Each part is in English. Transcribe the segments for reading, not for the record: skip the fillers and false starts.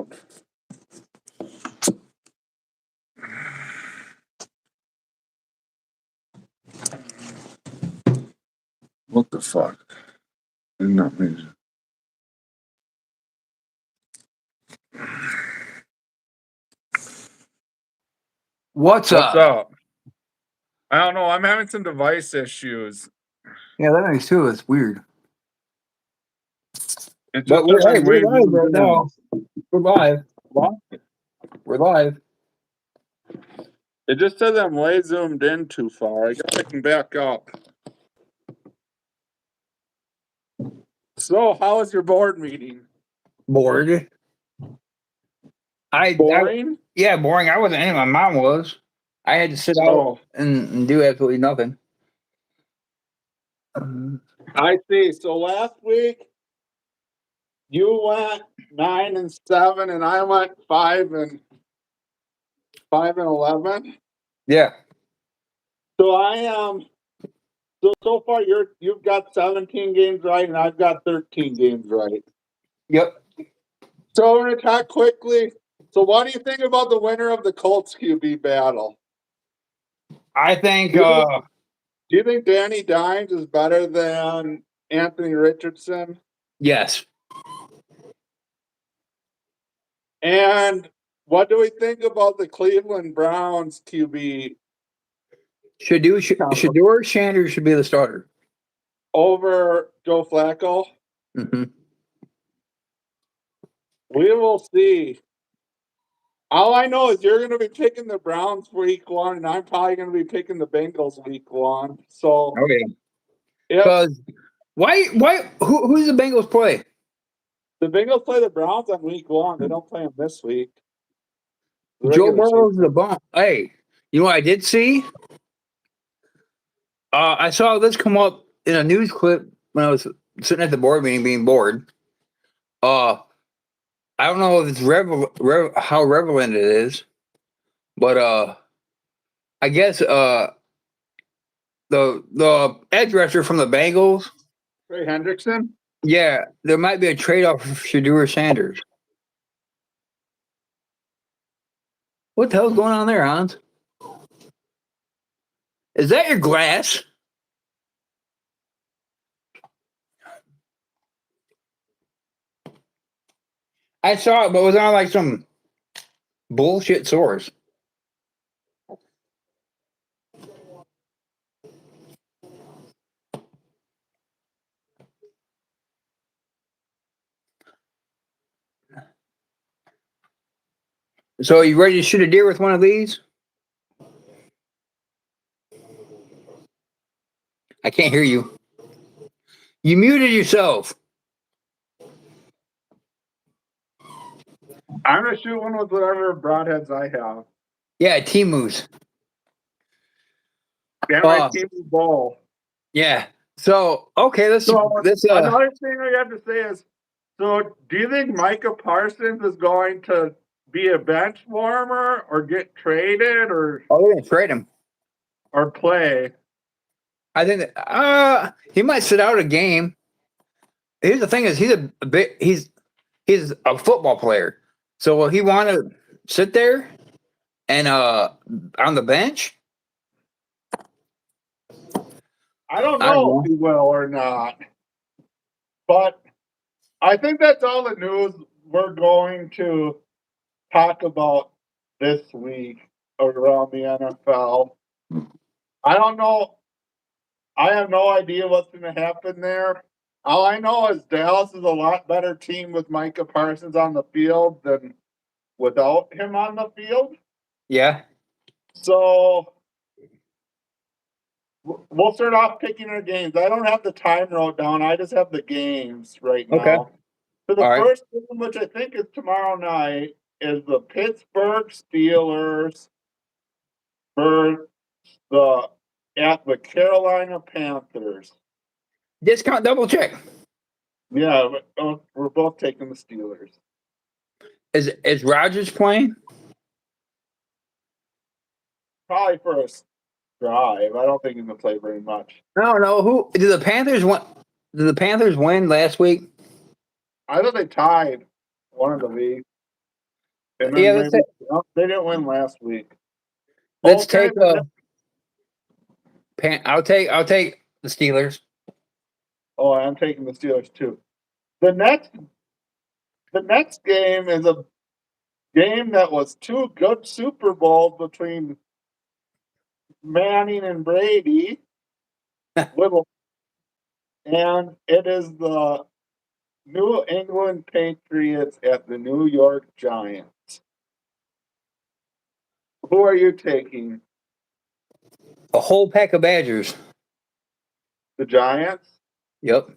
out. What the fuck? Did not mean What's What's up? I don't know. I'm having some device issues. Yeah, that makes too. It's weird. It But just we're says I'm way live zoomed right in. now. We're live. What? We're live. It just says I'm way zoomed in too far. I guess I can back up. So, how was your board meeting? Bored. Boring? Yeah, boring. I wasn't in. My mom was. I had to sit out Oh, and do absolutely nothing. I see. So last week you went 9-7, and I went 5-11. Yeah. So I am. So far you've got 17 games right, and I've got 13 games right. Yep. So we're gonna talk quickly. So what do you think about the winner of the Colts QB battle? I think. Do you think Danny Dimes is better than Anthony Richardson? Yes. And what do we think about the Cleveland Browns QB Shador Sanders should be the starter. over Joe Flacco? Mm-hmm. We will see. All I know is you're going to be picking the Browns week 1, and I'm probably going to be picking the Bengals week 1. So, Oh yeah. Because why? Who's the Bengals play? The Bengals play the Browns on week 1. They don't play them this week. Joe Burrow's the bum. Hey, you know what I did see? I saw this come up in a news clip when I was sitting at the board meeting being bored. I don't know if it's how relevant it is, but I guess the edge rusher from the Bengals. Trey Hendrickson? Yeah, there might be a trade off for Shador Sanders. What the hell's going on there, Hans? Is that your glass? I saw it, but it was on like some bullshit source. So, you ready to shoot a deer with one of these? I can't hear you. You muted yourself. I'm going to shoot one with whatever broadheads I have. Yeah, Timu's. And my Timu ball. Yeah. So, okay, let's. Another thing I have to say is, so do you think Micah Parsons is going to be a bench warmer or get traded or? Oh, they're gonna trade him or play. I think that he might sit out a game. Here's the thing: is he's a football player, so will he want to sit there and on the bench? I don't know if he will or not, but I think that's all the news we're going to talk about this week around the NFL. I don't know. I have no idea what's going to happen there. All I know is Dallas is a lot better team with Micah Parsons on the field than without him on the field. Yeah. So we'll start off picking our games. I don't have the time wrote down. I just have the games right now. Okay. So the first game, which I think is tomorrow night, is the Pittsburgh Steelers versus the Carolina Panthers. Discount double check. Yeah, we're both taking the Steelers. Is Rodgers playing? Probably for a drive. I don't think he's gonna play very much. No. Who did the Panthers win? Did the Panthers win last week? I thought they tied one of the weeks. And then maybe they didn't win last week. Let's take I'll take the Steelers. Oh, I'm taking the Steelers too. The next game is a game that was two good Super Bowls between Manning and Brady. And it is the New England Patriots at the New York Giants. Who are you taking? A whole pack of Badgers. The Giants? Yep.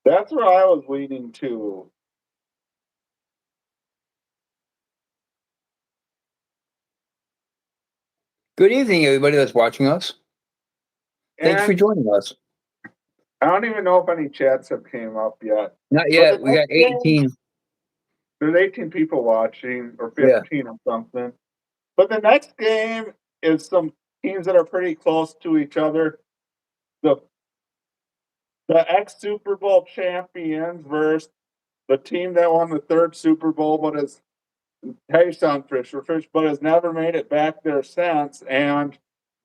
That's where I was leaning to. Good evening, everybody that's watching us. Thanks for joining us. I don't even know if any chats have came up yet. Not yet. We got 18. There's 18 people watching, or 15 or something. But the next game is some teams that are pretty close to each other. The ex-Super Bowl champions versus the team that won the third Super Bowl, but has but has never made it back there since. And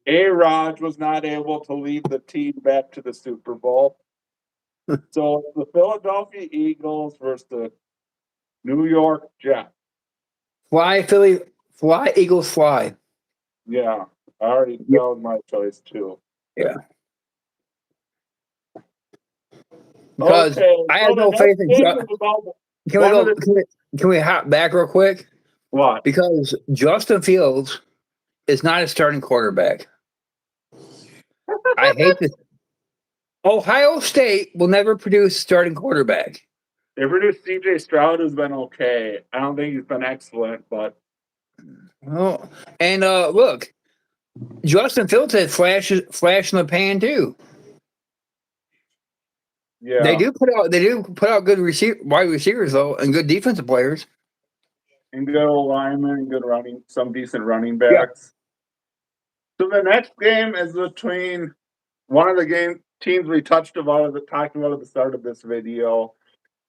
A-Rod was not able to lead the team back to the Super Bowl. So the Philadelphia Eagles versus the New York Jets. Fly, Philly. Fly, Eagles, fly. Yeah, that was my choice too. Yeah. Because I have no faith in Can we hop back real quick? What? Because Justin Fields is not a starting quarterback. I hate this. Ohio State will never produce a starting quarterback. They produced CJ Stroud, who's been okay. I don't think he's been excellent, but and look, Justin Fields had flash in the pan too. Yeah, they do put out good wide receivers though, and good defensive players, and good linemen, and some decent running backs. Yeah. So the next game is between one of the teams we talked about at the start of this video.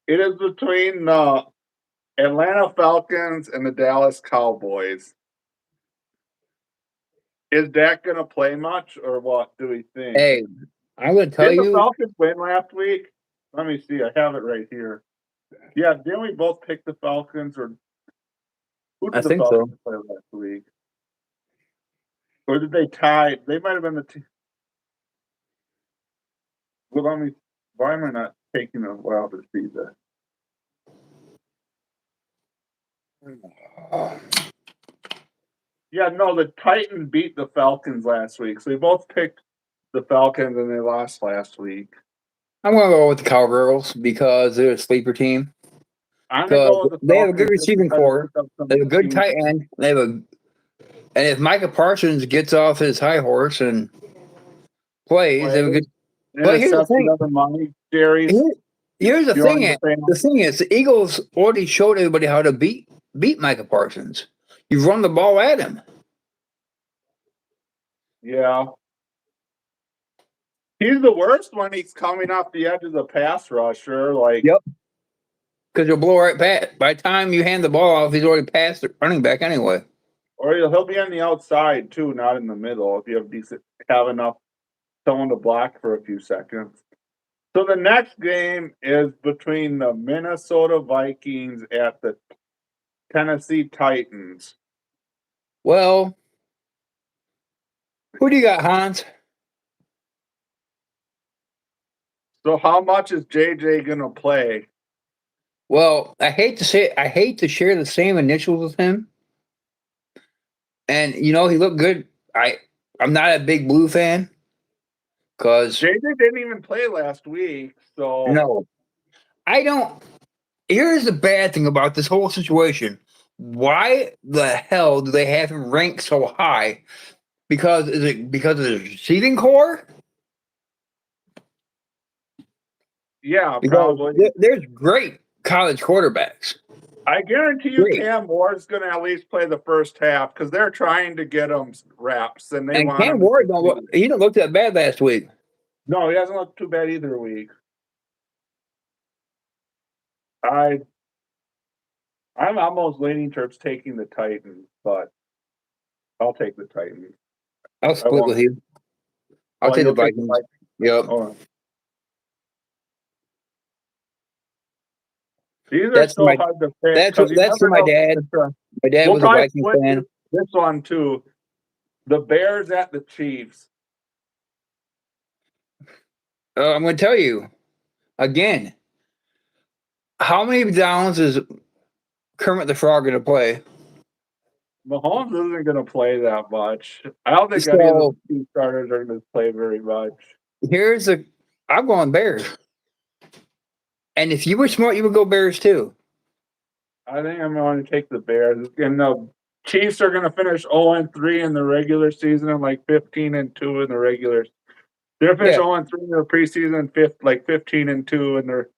It is between the Atlanta Falcons and the Dallas Cowboys. Is Dak going to play much, or what do we think? Hey, I'm going to tell you. Did the Falcons win last week? Let me see. I have it right here. Yeah, didn't we both pick the Falcons? Or who did the Falcons play last week? Or did they tie? They might have been the team. Well, why am I not taking a while to see this? Yeah, no, the Titans beat the Falcons last week. So we both picked the Falcons and they lost last week. I'm going to go with the Cowgirls because they're a sleeper team. I'm going to go with the Falcons. They have a good receiving core. They have a good tight end. And if Micah Parsons gets off his high horse and plays, they have a good. But here's the thing. Here's the thing. The thing is, the Eagles already showed everybody how to beat Micah Parsons. You run the ball at him. Yeah. He's the worst when he's coming off the edge of the pass rusher. Yep. Because he'll blow right past. By the time you hand the ball off, he's already past the running back anyway. Or he'll be on the outside too, not in the middle. If you have enough someone to block for a few seconds. So the next game is between the Minnesota Vikings at the Tennessee Titans. Well, who do you got, Hans? So how much is JJ going to play? Well, I hate to share the same initials with him. And, he looked good. I'm not a big Blue fan. Because JJ didn't even play last week. So no. I don't. Here's the bad thing about this whole situation. Why the hell do they have him ranked so high? Is it because of the receiving core? Yeah, probably. There's great college quarterbacks. I guarantee you Cam Ward's going to at least play the first half because they're trying to get him reps. And Cam Ward, he didn't look that bad last week. No, he hasn't looked too bad either week. I'm almost leaning towards taking the Titans, but I'll take the Titans. I'll split with you. I'll take the Vikings. Yep. Oh. These are That's so hard to pick. That's for my dad. My dad was a Vikings fan. This one too. The Bears at the Chiefs. I'm going to tell you again. How many downs is Kermit the Frog going to play? Mahomes isn't going to play that much. I don't think any of the two starters are going to play very much. I'm going Bears. And if you were smart, you would go Bears too. I think I'm going to take the Bears. And the Chiefs are going to finish 0-3 in the regular season and like 15-2 in the regular. They're finish 0-3 in their preseason, 15-2 in their.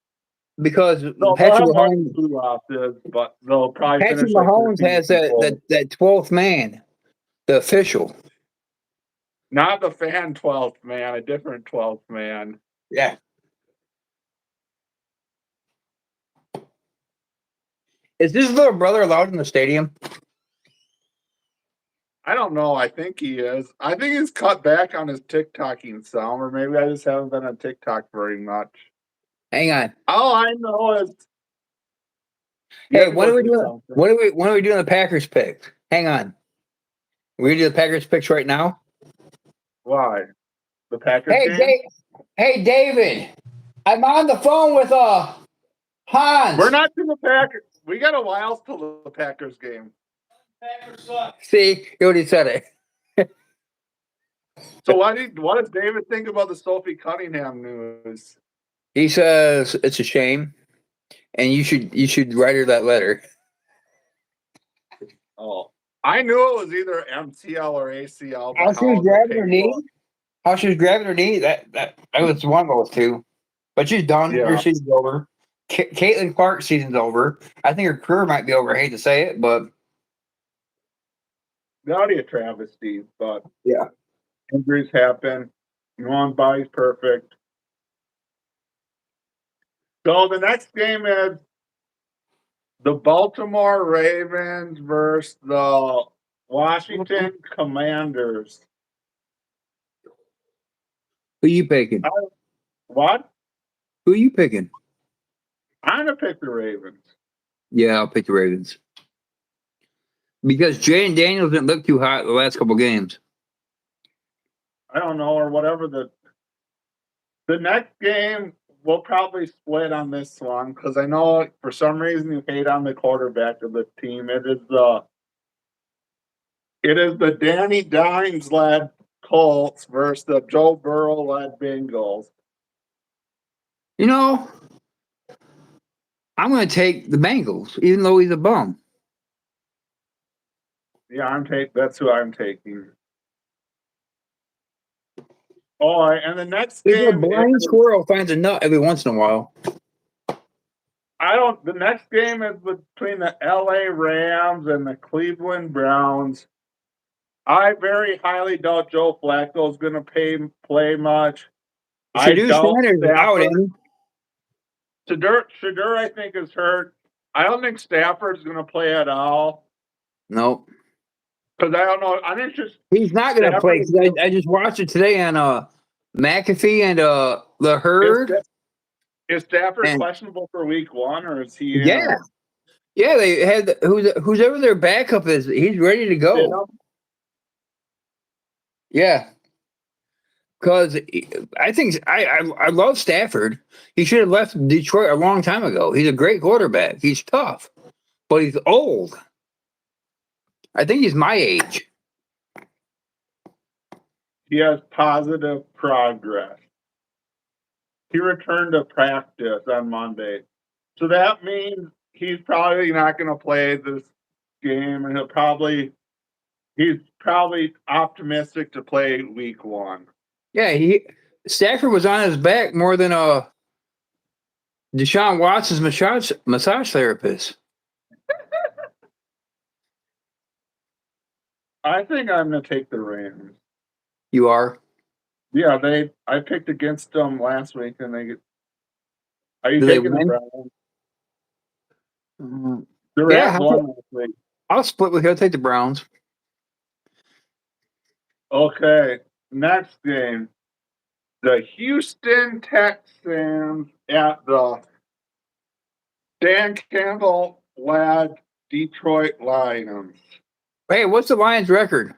Because Patrick Mahomes losses, but they'll probably Patrick finish Mahomes has that 12th man, the official. Not the fan 12th man, a different 12th man. Yeah. Is this little brother allowed in the stadium? I don't know. I think he is. I think he's cut back on his TikToking some, or maybe I just haven't been on TikTok very much. Hang on. All I know is. Hey, when are we doing? When are we doing the Packers pick? Hang on. We're gonna do the Packers picks right now. Why? The Packers game? Hey, David. I'm on the phone with Hans. We're not to the Packers. We got a while till the Packers game. Packers suck. See, he already said it. So what does David think about the Sophie Cunningham news? He says it's a shame, and you should write her that letter. Oh, I knew it was either MCL or ACL. How she was grabbing her knee? How she was grabbing her knee? That was one of those two. But she's done. Yeah. Her season's over. Caitlin Clark's season's over. I think her career might be over. I hate to say it, but that'd be a travesty. But yeah, injuries happen. Your body's perfect. So the next game is the Baltimore Ravens versus the Washington Commanders. Who you picking? What? Who are you picking? I'm going to pick the Ravens. Yeah, I'll pick the Ravens. Because Jaden Daniels didn't look too hot the last couple games. I don't know, or whatever. The next game, we'll probably split on this one because I know for some reason you hate on the quarterback of the team. It is the Danny Dimes led Colts versus the Joe Burrow led Bengals. You know, I'm going to take the Bengals, even though he's a bum. Yeah, that's who I'm taking. All right, and the next game. A blind squirrel finds a nut every once in a while. The next game is between the LA Rams and the Cleveland Browns. I very highly doubt Joe Flacco is going to play much. I doubt Stafford. Shadur, I think, is hurt. I don't think Stafford's going to play at all. Nope. Because I don't know. I'm interested. He's not going to play. I just watched it today on McAfee and the Herd. Is Stafford questionable for week 1, or is he? Yeah. Yeah, they had who's ever their backup is. He's ready to go. Yeah. Because I think I love Stafford. He should have left Detroit a long time ago. He's a great quarterback. He's tough, but he's old. I think he's my age. He has positive progress. He returned to practice on Monday. So that means he's probably not going to play this game, and he's probably optimistic to play week 1. Yeah, Stafford was on his back more than Deshaun Watson's massage therapist. I think I'm going to take the Rams. You are? Yeah, I picked against them last week, and are you taking the Browns? The Rams won last week. I'll split with you. I'll take the Browns. Okay, next game. The Houston Texans at the Dan Campbell led Detroit Lions. Hey, what's the Lions' record?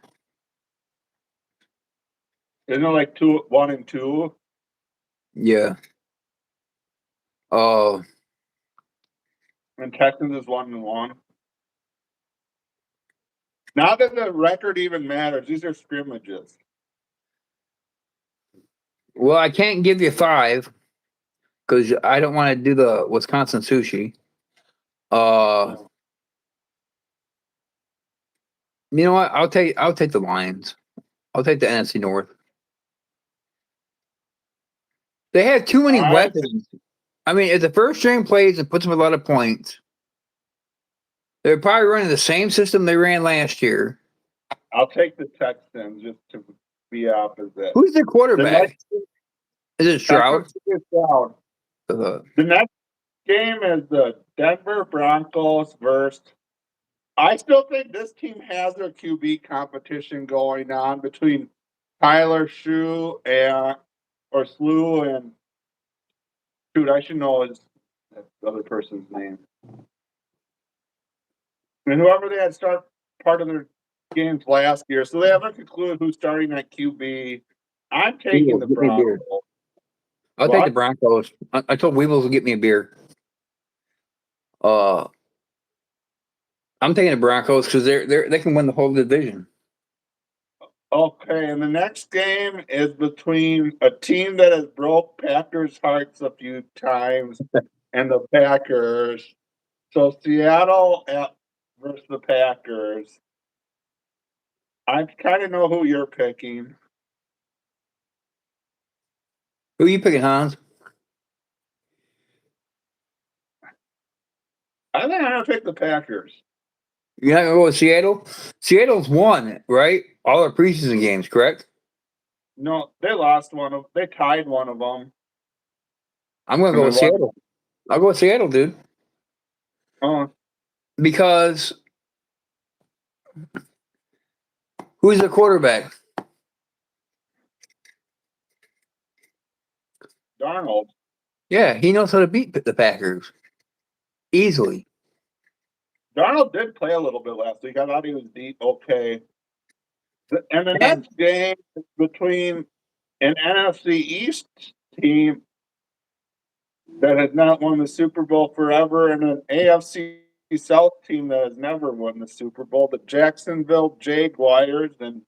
Isn't it like 1-2? Yeah. Oh. And Texans is 1-1. Not that the record even matters. These are scrimmages. Well, I can't give you 5 because I don't want to do the Wisconsin sushi. You know what? I'll take the Lions. I'll take the NFC North. They have too many weapons. I mean, if the first string plays and puts them a lot of points, they're probably running the same system they ran last year. I'll take the Texans just to be opposite. Who's the quarterback? Is it Stroud? The next game is the Denver Broncos versus. I still think this team has their QB competition going on between Tyler Slew and shoot, I should know that other person's name. And whoever they had start part of their games last year, so they haven't concluded who's starting at QB. I'm taking the Broncos. I'll take the Broncos. I told Weebles to get me a beer. I'm taking the Broncos because they can win the whole division. Okay, and the next game is between a team that has broke Packers' hearts a few times and the Packers. So Seattle versus the Packers. I kind of know who you're picking. Who are you picking, Hans? I think I'm going to pick the Packers. You're not going to go with Seattle? Seattle's won, right? All their preseason games, correct? No, they lost one of. They tied one of them. I'm going to go with Seattle. I'll go with Seattle, dude. Because who's the quarterback? Darnold. Yeah, he knows how to beat the Packers easily. Darnold did play a little bit last week. I thought he was okay. And the next game is between an NFC East team that has not won the Super Bowl forever and an AFC South team that has never won the Super Bowl, the Jacksonville Jaguars and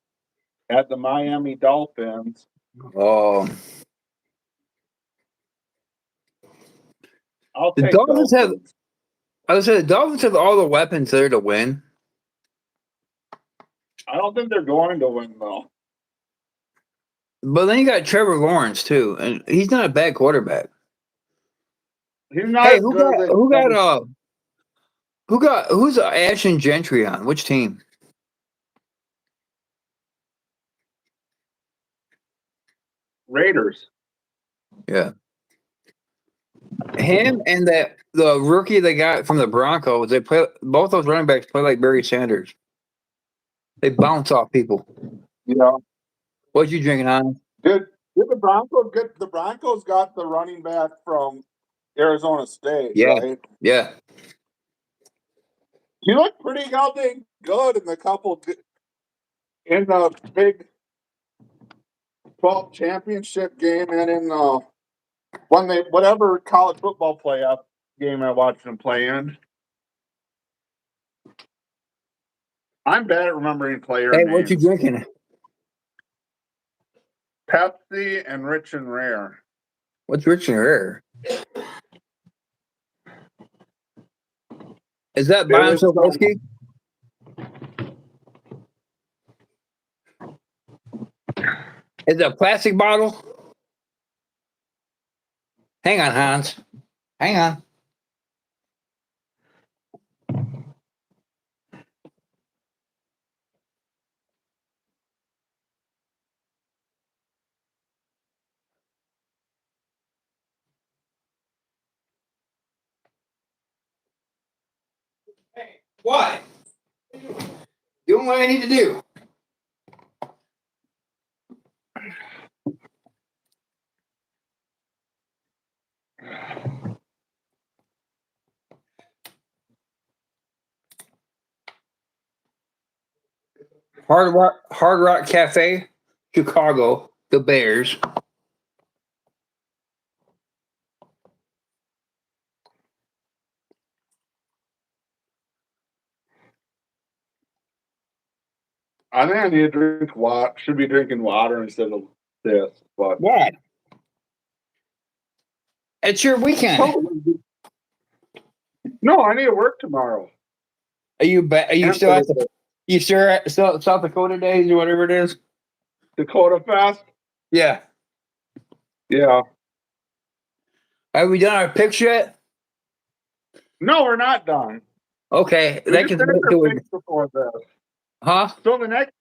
at the Miami Dolphins. Oh. I'll take Dolphins. I would say the Dolphins have all the weapons there to win. I don't think they're going to win, though. But then you got Trevor Lawrence, too, and he's not a bad quarterback. He's not as good who's Ashton Gentry on? Which team? Raiders. Yeah. Him and the rookie they got from the Broncos, they play both those running backs play like Barry Sanders. They bounce off people. Yeah. What you drinking on? Did the Broncos get the Broncos got the running back from Arizona State, right? Yeah. He looked pretty goddamn good in the big 12 championship game and in whatever college football playoff game I watched him play in. I'm bad at remembering player names. Hey, what you drinking? Pepsi and Rich and Rare. What's Rich and Rare? Is that Bonsall whiskey? Is it a plastic bottle? Hang on, Hans. Hang on. Why? Doing what I need to do. Hard Rock Cafe, Chicago, the Bears. I think I need to drink water. Should be drinking water instead of this. But Why? It's your weekend. No, I need to work tomorrow. Are you still at the? You still at South Dakota Days or whatever it is? Dakota Fest? Yeah. Yeah. Have we done our picks yet? No, we're not done. Okay, We that just can finished do our it. picks before this. Huh? So the next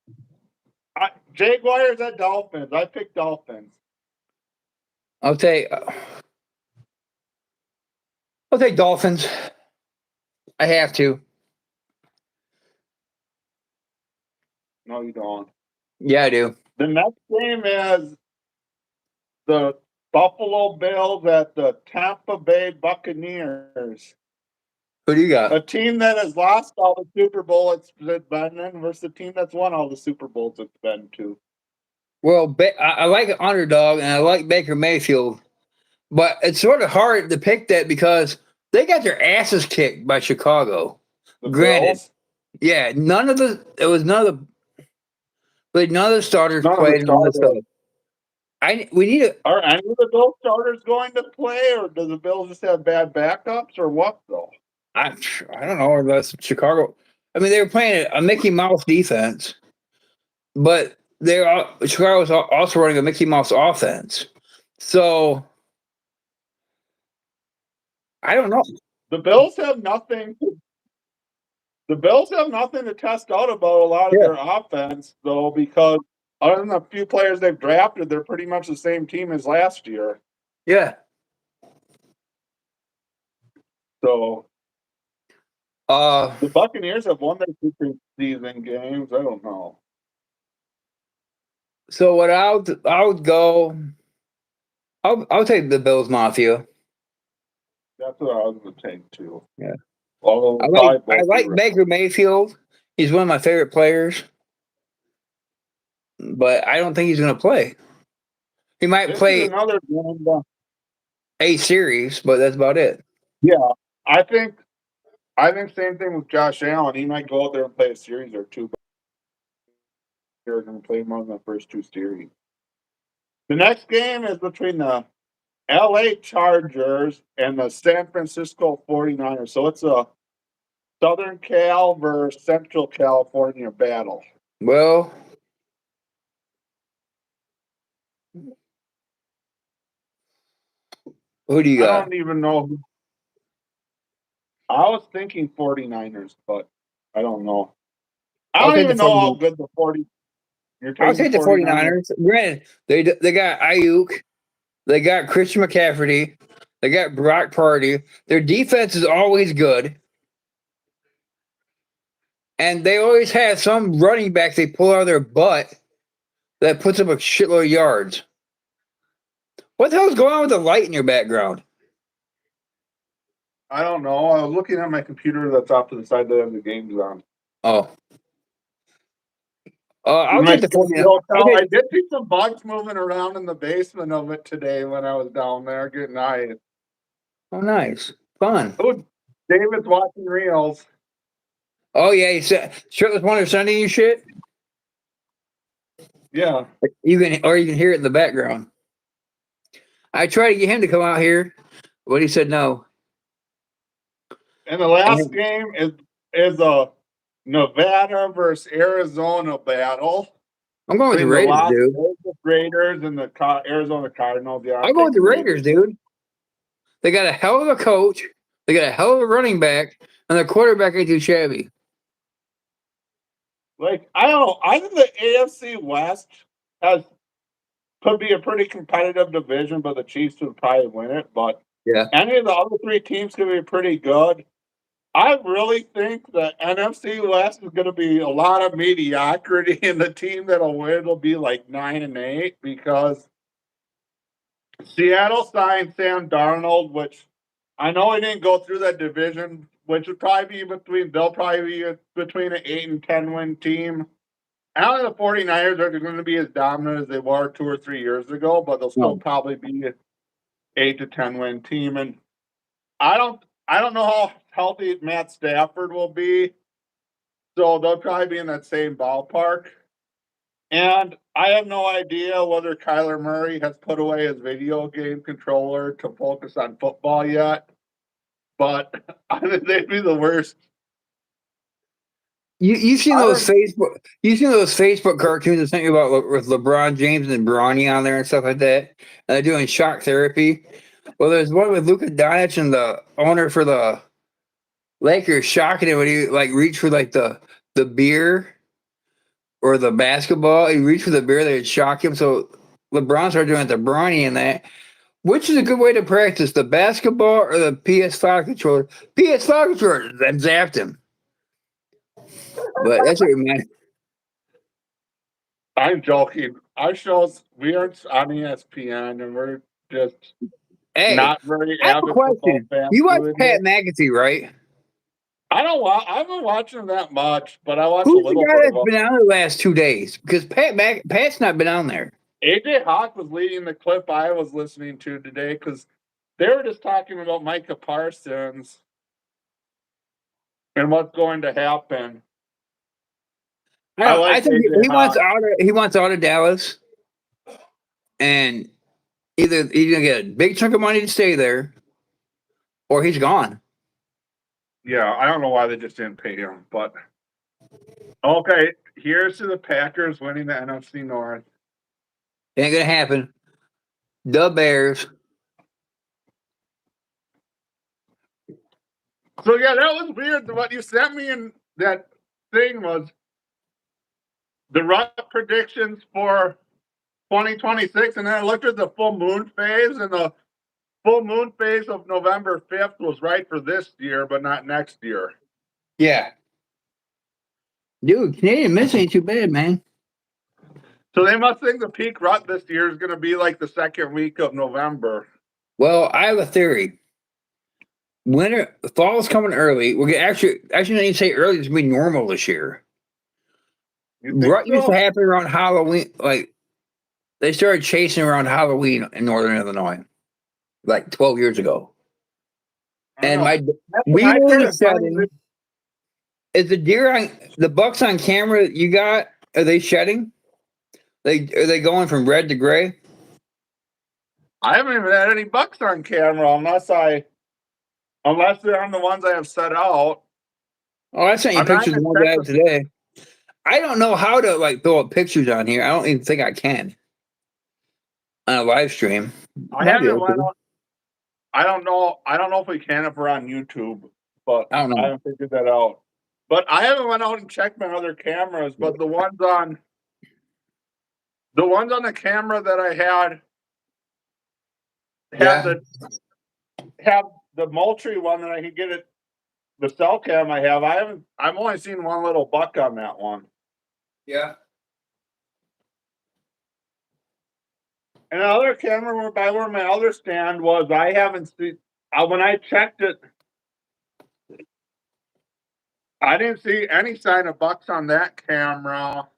Jaguars at Dolphins. I picked Dolphins. I'll take Dolphins. I have to. No, you don't. Yeah, I do. The next game is the Buffalo Bills at the Tampa Bay Buccaneers. Who do you got? A team that has lost all the Super Bowl it's been in versus a team that's won all the Super Bowls it's been to. Well, I like an underdog and I like Baker Mayfield, but it's sort of hard to pick that because they got their asses kicked by Chicago. The Granted, Bills? yeah, none of the starters None of the played and all that starters. stuff. We need to. Are any of the Bills starters going to play, or do the Bills just have bad backups, or what, though? I don't know unless Chicago. I mean, they were playing a Mickey Mouse defense, but Chicago was also running a Mickey Mouse offense. So I don't know. The Bills have nothing. The Bills have nothing to test out about a lot of Yeah. their offense, though, because other than a few players they've drafted, they're pretty much the same team as last year. Yeah. So Uh, the Buccaneers have won their two preseason games. I don't know. so what I would go. I'll take the Bills Mafia. That's what I was going to take too. Yeah. Although I like Baker Mayfield. He's one of my favorite players, but I don't think he's going to play. He might play another game. a series, but that's about it. Yeah, I think same thing with Josh Allen. He might go out there and play a series or two, but they're going to play more than the first two series. The next game is between the LA Chargers and the San Francisco 49ers. So it's a Southern Cal versus Central California battle. Well, who do you got? I don't even know. I was thinking 49ers, but I don't know. I don't even know how good the 40. I'll take the 49ers. Granted, they got Ayuk, they got Christian McCaffrey, they got Brock Purdy. Their defense is always good. And they always have some running back they pull out of their butt that puts up a shitload of yards. What the hell's going on with the light in your background? I don't know. I was looking at my computer that's off to the side that has the games on. Oh. I'll take the 49ers. I did see some bugs moving around in the basement of it today when I was down there getting ice. Oh, nice. Fun. Oh, David's watching reels. Oh, yeah. You said Shirtless Wonder sending you shit? Yeah. You can hear it in the background. I tried to get him to come out here, but he said no. And the last game is a Nevada versus Arizona battle. I'm going with the Raiders, dude. The Raiders and the Arizona Cardinals. Yeah, I'm going with the Raiders, dude. They got a hell of a coach. They got a hell of a running back, and their quarterback ain't too shabby. Like, I don't know. I think the AFC West could be a pretty competitive division, but the Chiefs would probably win it. But yeah, any of the other three teams could be pretty good. I really think the NFC West is going to be a lot of mediocrity, and the team that'll win will be like 9-8 because Seattle signed Sam Darnold, which I know he didn't go through that division, which would probably be they'll probably be between an 8 and 10 win team. I don't think the 49ers are going to be as dominant as they were 2 or 3 years ago, but they'll still probably be an 8 to 10 win team. And I don't know how healthy Matt Stafford will be, so they'll probably be in that same ballpark. And I have no idea whether Kyler Murray has put away his video game controller to focus on football yet, but I think they'd be the worst. You've seen those Facebook cartoons I sent you about with LeBron James and Bronny on there and stuff like that, and they're doing shock therapy. Well, there's one with Luka Doncic and the owner for the Lakers shocking him when he like reached for like the beer or the basketball. He reached for the beer that would shock him. So LeBron started doing it to Bronny and that. Which is a good way to practice, the basketball or the PS5 controller? PS5 controller, then zapped him. But that's what it meant. I'm joking. Our shows, we aren't on ESPN, and we're just not very I have avid a football question. fans. You watch Pat McAfee, right? I haven't watched him that much, but I watch a Who's the little guy bit of that's him. been on the last 2 days? Because Pat's not been on there. AJ Hawk was leading the clip I was listening to today because they were just talking about Micah Parsons and what's going to happen. I think AJ Hawk. he wants out of Dallas, and either he's gonna get a big chunk of money to stay there, or he's gone. Yeah, I don't know why they just didn't pay him, but okay. Here's to the Packers winning the NFC North. Ain't gonna happen. The Bears. So yeah, that was weird. What you sent me in that thing was the rough predictions for 2026, and then I looked at the full moon phase, and the full moon phase of November 5th was right for this year, but not next year. Yeah. Dude, Canadian Miss ain't too bad, man. So they must think the peak rut this year is going to be like the second week of November. Well, I have a theory. Fall is coming early. We're gonna actually not even say early. It's gonna be normal this year. Rut used to happen around Halloween. Like they started chasing around Halloween in Northern Illinois, like 12 years ago. And we were shedding. Is the deer on the bucks on camera you got? Are they shedding? Are they going from red to gray? I haven't even had any bucks on camera unless they're on the ones I have set out. Oh, I sent you pictures of one guy today. I don't know how to like throw up pictures on here. I don't even think I can on a live stream. I don't know if we can if we're on YouTube, but I haven't figured that out. But I haven't went out and checked my other cameras. But the ones on the camera that I had have the Moultrie one that I can get it. The cell cam I have, I've only seen one little buck on that one. Yeah. And the other camera where my other stand was, I haven't seen. When I checked it, I didn't see any sign of bucks on that camera.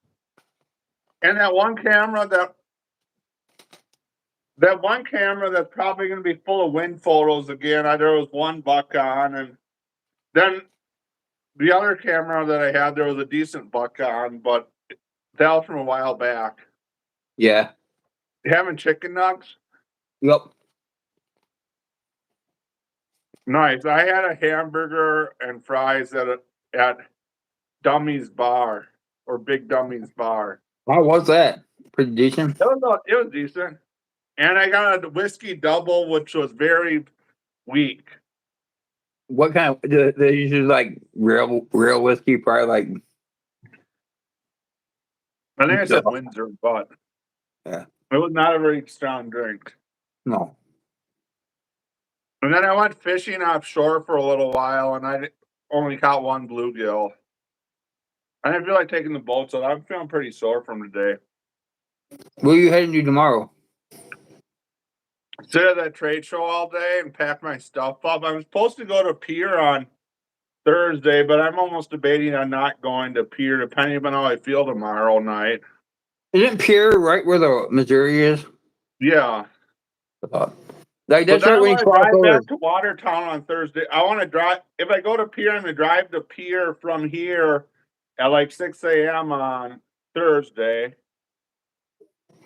And that one camera that's probably going to be full of wind photos again. There was one buck on, and then the other camera that I had, there was a decent buck on, but that was from a while back. Yeah. You having chicken nugs? Yep. Nice. I had a hamburger and fries at Dummy's Bar or Big Dummy's Bar. How was that? Pretty decent. It was decent. And I got a whiskey double, which was very weak. What kind of they usually like real whiskey, probably like I think I said Windsor, but yeah. It was not a very strong drink. No. And then I went fishing offshore for a little while, and only caught one bluegill. I didn't feel like taking the boat, so I'm feeling pretty sore from today. Where are you heading to tomorrow? Sit at that trade show all day and pack my stuff up. I'm supposed to go to Pier on Thursday, but I'm almost debating on not going to Pier, depending on how I feel tomorrow night. Isn't Pierre right where the Missouri is? Yeah. Like But that's then right I when you want to cross drive over. back to Watertown on Thursday. I want to drive. If I go to Pier, I'm going to drive to Pier from here at like 6 a.m. on Thursday.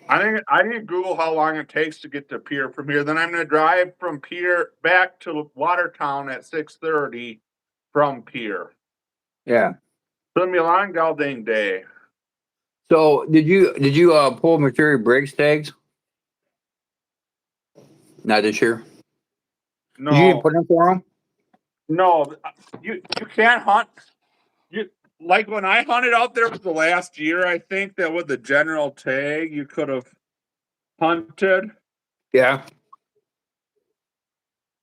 I didn't Google how long it takes to get to Pier from here. Then I'm going to drive from Pier back to Watertown at 6:30 from Pier. Yeah. It's going to be a long goddamn day. So did you pull Missouri brakes tags? Not this year. No, Did you even put in for them? no, you can't hunt. You like when I hunted out there was the last year. I think that with the general tag, you could have hunted Yeah.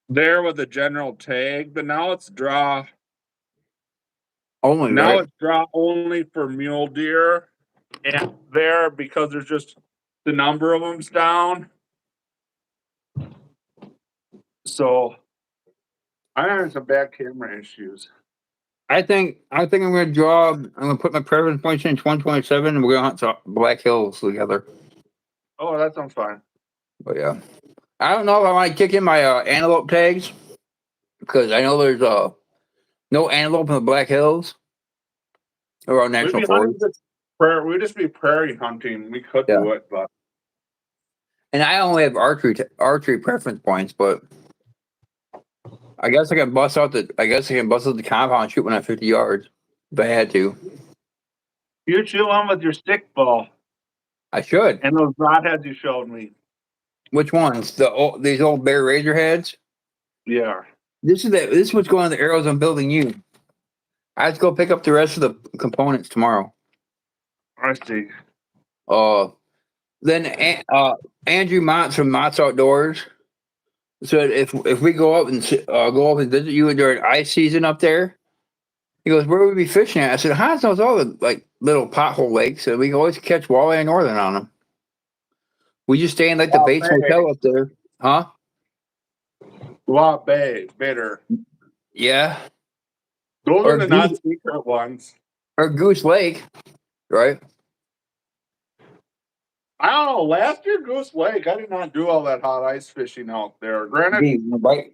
there with the general tag, but now it's draw. Only Now right. it's draw only for mule deer, and there because there's just the number of them's down. So I'm having some bad camera issues. I think I'm gonna draw. I'm gonna put my preference points in 2027, and we're gonna hunt some Black Hills together. Oh, that sounds fine. But yeah, I don't know if I might kick in my antelope tags because I know there's no antelope in the Black Hills or on We'd national be hunting forest. we'd just be prairie hunting. We could Yeah, do it, but and I only have archery preference points, but I guess I can bust out the compound and shoot one at 50 yards if I had to. you chew on with your stick ball I should. and those broadheads you showed me. Which ones? These old Bear Razor heads. Yeah, This is what's going on the arrows I'm building you. I have to go pick up the rest of the components tomorrow. I see. Uh, then Andrew Motts from Mott's Outdoors said if we go up and visit you during ice season up there, he goes, where would we be fishing at? I said, Hans knows all the like little pothole lakes, and we can always catch walleye and northern on them. We just stay in like the Wild Bates Bay. Hotel up there, huh? Wild Bay, bitter. Yeah, Those are or the Goose non-secret ones. or Goose Lake, right? I don't know. Last year, Goose Lake, I did not do all that hot ice fishing out there. Granted, Right.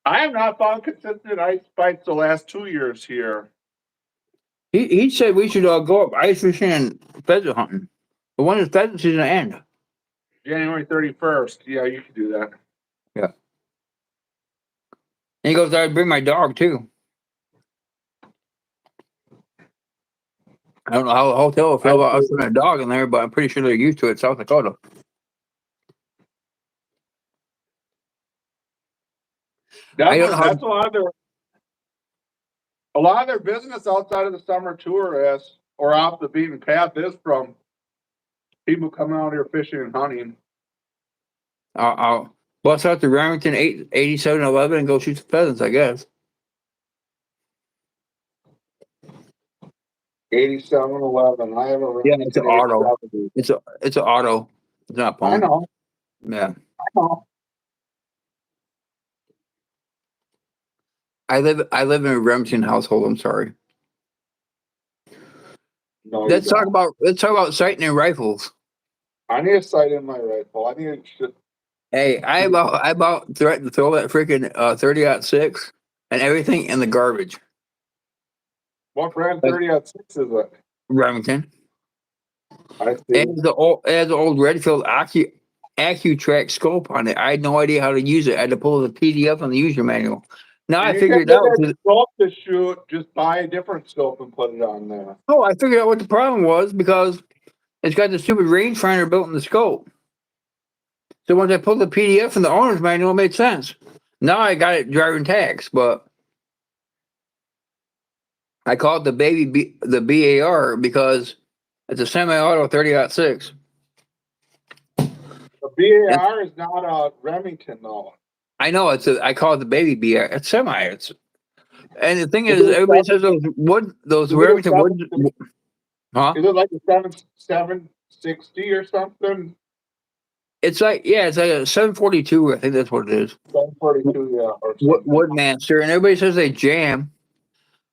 I have not found consistent ice bites the last 2 years here. He said we should go up ice fishing and pheasant hunting. But when does pheasant season end? January 31st. Yeah, you could do that. Yeah. And he goes, I'd bring my dog too. I don't know how the hotel will feel about us putting a dog in there, but I'm pretty sure they're used to it, South Dakota. Definitely, that's a lot of their business outside of the summer tourists or off the beaten path is from people coming out here fishing and hunting. I'll bust out the Remington 8711 and go shoot some pheasants, I guess. 8711. I have a Yeah, it's an Remington auto. 870. It's an auto. It's not I pump. know. Yeah. I know. I live in a Remington household, I'm sorry. No, Let's talk about sighting and rifles. I need a sight in my rifle. I need to. Hey, I about threatened to throw that freaking 30-06 and everything in the garbage. What brand Like 30-06 is it? Remington. I see. It has the old Redfield AccuTrack scope on it. I had no idea how to use it. I had to pull the PDF on the user manual. Now I You figured can it out. get that scope to shoot. Just buy a different scope and put it on there. Oh, I figured out what the problem was because it's got the stupid rangefinder built in the scope. So once I pulled the PDF from the owner's manual, it made sense. Now I got it driving tags, but I call it the BAR because it's a semi-auto 30-06. The BAR is not a Remington though. I know I call it the baby BAR. It's semi. And the thing Is is, it a everybody seven? says those Is it a Remington woods, huh? Is it like a 760 or something? It's like it's like a 742. I think that's what it is. 742, yeah, or something. Woodmaster, and everybody says they jam,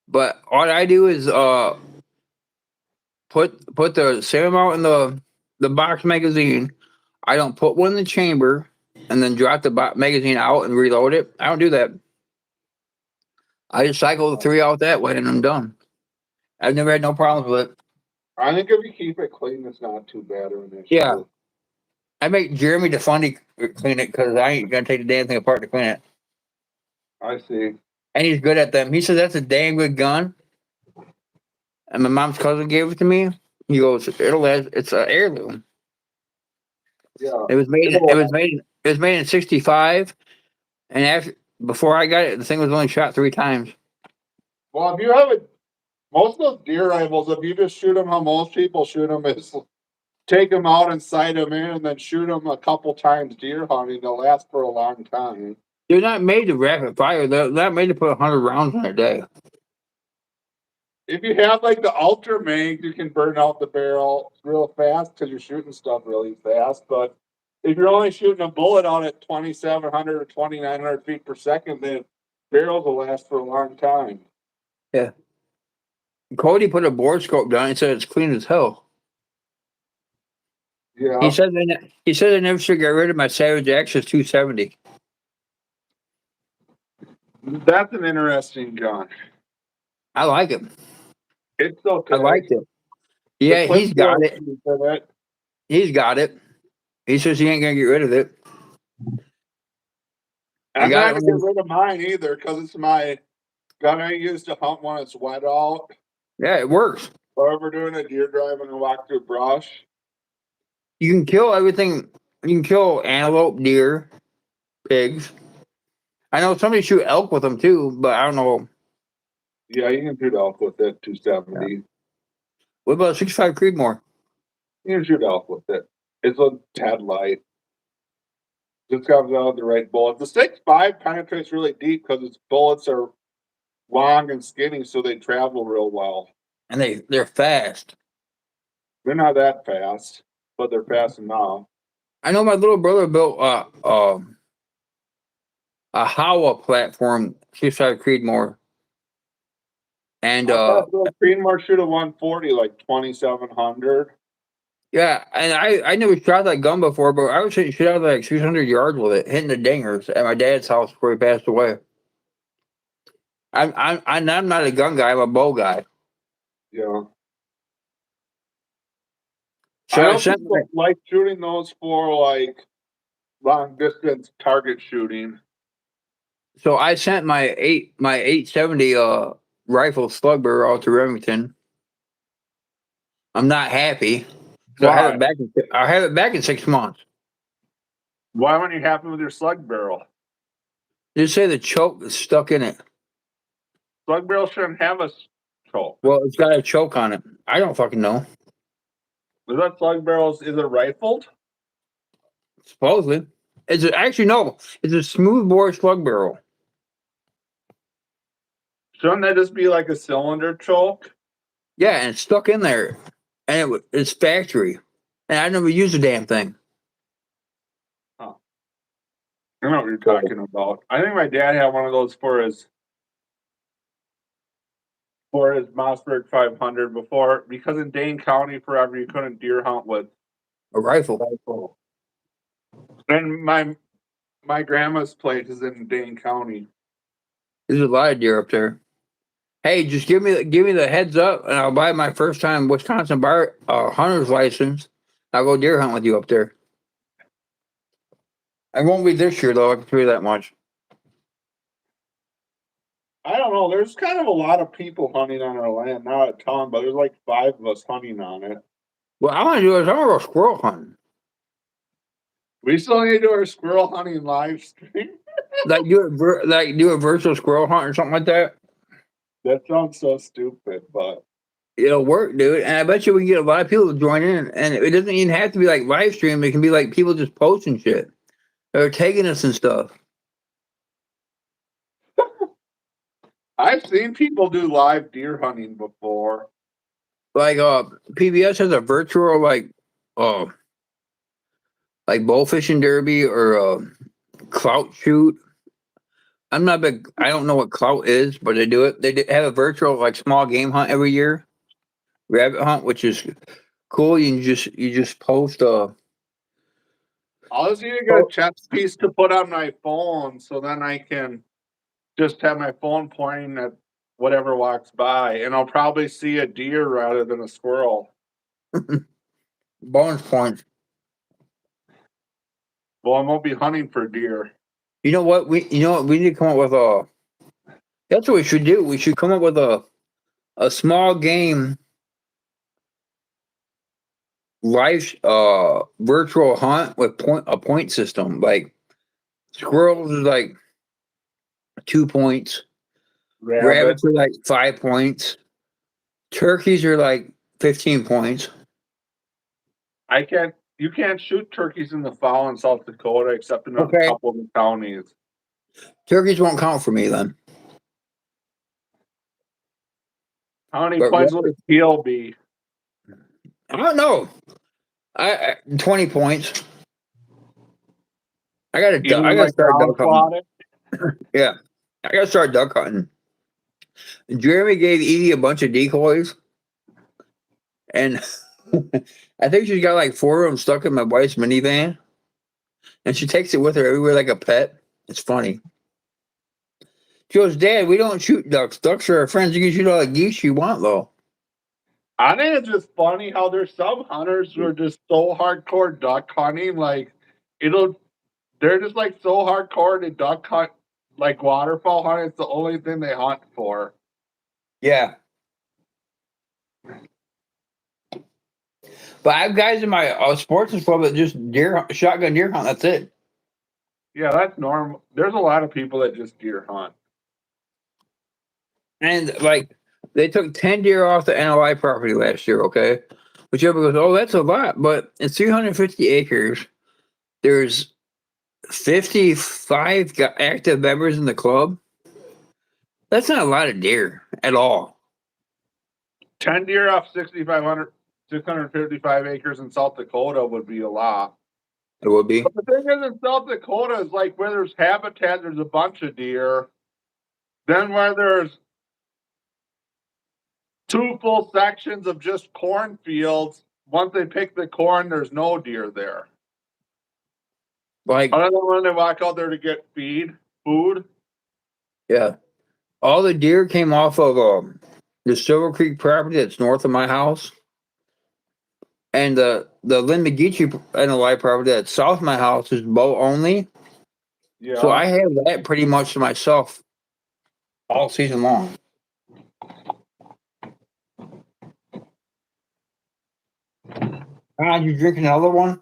but all I do is put the same amount in the box magazine. I don't put one in the chamber and then drop the magazine out and reload it. I don't do that. I just cycle the 3 out that way and I'm done. I've never had no problems with it. I think if you keep it clean, it's not too bad of an Yeah, issue. I make Jeremy DeFundy clean it because I ain't gonna take the damn thing apart to clean it. I see. And he's good at them. He says that's a damn good gun. And my mom's cousin gave it to me. He goes, "It'll last. It's an heirloom. Yeah. It was made. It'll, It was made in '65, and after before I got it, the thing was only shot 3 times. well, if you have it, most of those deer rifles, if you just shoot them how most people shoot them, is take them out and sight them in and then shoot them a couple times deer hunting, they'll last for a long time. They're not made to rapid fire. They're not made to put 100 rounds in a day. If you have like the ultra mags, you can burn out the barrel real fast because you're shooting stuff really fast. But if you're only shooting a bullet out at 2,700 or 2,900 feet per second, then barrels will last for a long time. Yeah. Cody put a board scope down and said it's clean as hell. Yeah, He said I never should get rid of my Savage Axis 270. that's an interesting gun. I like it. It's okay. I liked it. The Yeah, clip he's got feels it. good for it. He's got it. He says he ain't gonna get rid of it. I'm not gonna get rid of mine either because it's my gun I use to hunt when it's wet out. Yeah, it works. Or if we're doing a deer drive and I walk through brush. You can kill everything. You can kill antelope, deer, pigs. I know somebody shoot elk with them too, but I don't know. Yeah, you can shoot elk with it, 270. Yeah. What about 65 Creedmoor? You can shoot elk with it. It's a tad light. Just comes out the right bullet. The 6.5 penetrates really deep because its bullets are long and skinny, so they travel real well. And they're fast. They're not that fast, but they're fast enough. I know my little brother built a Howa platform, 65 Creedmoor. And I thought the Creedmoor shoot a 140 like 2,700. yeah, and I never shot that gun before, but I was hitting shit out of like 600 yards with it, hitting the dingers at my dad's house before he passed away. I'm not a gun guy. I'm a bow guy. Yeah. So I I don't sent like shooting those for like long distance target shooting. so I sent my 870 rifle slug barrel out to Remington. I'm not happy. So I have it back in 6 months. Why weren't you happy with your slug barrel? They say the choke is stuck in it. Slug barrel shouldn't have a choke. Well, it's got a choke on it. I don't fucking know. Is that slug barrels? Is it rifled? Supposedly. Actually no. It's a smooth bore slug barrel. Shouldn't that just be like a cylinder choke? Yeah, and it's stuck in there. And it's factory. And I never used the damn thing. Huh. I know what you're talking about. I think my dad had one of those for his Mossberg 500 before, because in Dane County forever you couldn't deer hunt with A rifle. And my grandma's place is in Dane County. There's a lot of deer up there. Hey, just give me the heads up, and I'll buy my first time Wisconsin hunter's license. I'll go deer hunt with you up there. I won't be this year though. I can tell you that much. I don't know. There's kind of a lot of people hunting on our land, not a ton, but there's like 5 of us hunting on it. What I want to do is I want to go squirrel hunting. We still need to do our squirrel hunting live stream. like do a virtual squirrel hunt or something like that. That sounds so stupid, but It'll work, dude. And I bet you we can get a lot of people to join in. And it doesn't even have to be like live stream. It can be like people just posting shit or tagging us and stuff. I've seen people do live deer hunting before. Like PBS has a virtual like bow fishing derby or clout shoot. I'm not big. I don't know what clout is, but they do it. Have a virtual like small game hunt every year, rabbit hunt, which is cool. You just post I was going to get a chess piece to put on my phone, so then I can just have my phone pointing at whatever walks by, and I'll probably see a deer rather than a squirrel. bonus points. Well, I won't be hunting for deer. You know what we need to come up with a. That's what we should do. We should come up with a small game live virtual hunt with a point system. Like squirrels is like 2 points, Rabbit. rabbits are like 5 points, turkeys are like 15 points. You can't shoot turkeys in the fall in South Dakota except in a Okay, couple of the counties. turkeys won't count for me then. How many But points will the teal be? I don't know. I 20 points. I Even gotta like start ground duck hunting. plotted? Yeah, I gotta start duck hunting. Jeremy gave Edie a bunch of decoys, and I think she's got like 4 of them stuck in my wife's minivan, and she takes it with her everywhere like a pet. It's funny. She goes, "Dad, we don't shoot ducks. Ducks are our friends. You can shoot all the geese you want, though." I think it's just funny how there's some hunters who are just so hardcore duck hunting, like they're just like so hardcore to duck hunt, like waterfowl hunt. It's the only thing they hunt for. Yeah, but I have guys in my sports club that just shotgun deer hunt. That's it. Yeah, that's normal. There's a lot of people that just deer hunt. And like they took 10 deer off the NLI property last year, okay? Which everybody goes, oh, that's a lot, but it's 350 acres. There's 55 active members in the club. That's not a lot of deer at all. 10 deer off 655 acres in South Dakota would be a lot. It would be. But the thing is, in South Dakota is like where there's habitat, there's a bunch of deer. Then where there's 2 full sections of just cornfields, once they pick the corn, there's no deer there. Like, Other than when they walk out there to get food. yeah. All the deer came off of the Silver Creek property that's north of my house. And the Lynn McGeechee NLI property that's south of my house is bow only. Yeah. So I have that pretty much to myself all season long. You drinking another one?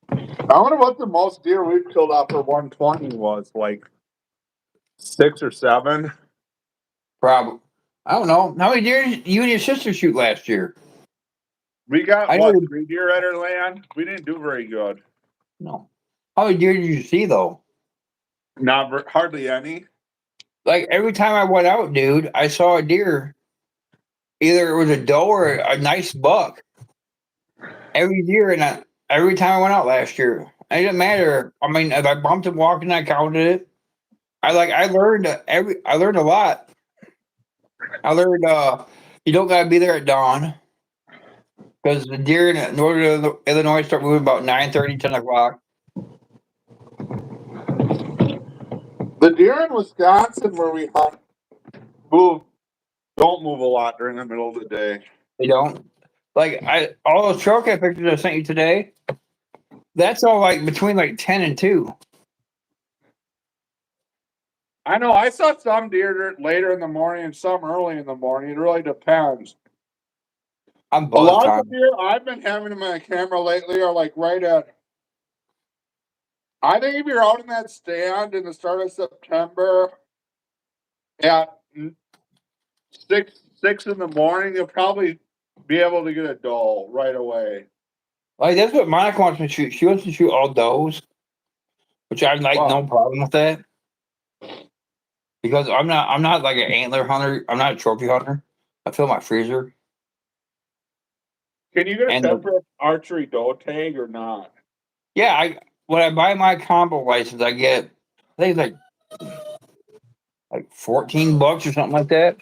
I wonder what the most deer we've killed off for 120 was, like 6 or 7. Probably. I don't know. How many deer did you and your sister shoot last year? We got 3 deer at our land. We didn't do very good. No. How many deer did you see though? Hardly any. Like every time I went out, dude, I saw a deer. Either it was a doe or a nice buck. Every deer, and every time I went out last year, it didn't matter. I mean, if I bumped it walking, I counted it. I learned a lot. I learned you don't gotta be there at dawn because the deer in northern Illinois start moving about 9:30, 10 o'clock. The deer in Wisconsin where we hunt don't move a lot during the middle of the day. They don't. Like all those trail cam pictures I sent you today, that's all like between like 10 and 2. I know. I saw some deer later in the morning and some early in the morning. It really depends. I'm A lot time. of the deer I've been having in my camera lately are like right at. I think if you're out in that stand in the start of September at 6 in the morning, you'll probably be able to get a doe right away. Like that's what Monica wants me to shoot. She wants to shoot all does, which I like no problem with that. because I'm not like an antler hunter. I'm not a trophy hunter. I fill my freezer. Can you get a And separate archery doe tag or not? yeah, when I buy my combo license, I get I think it's like $14 or something like that.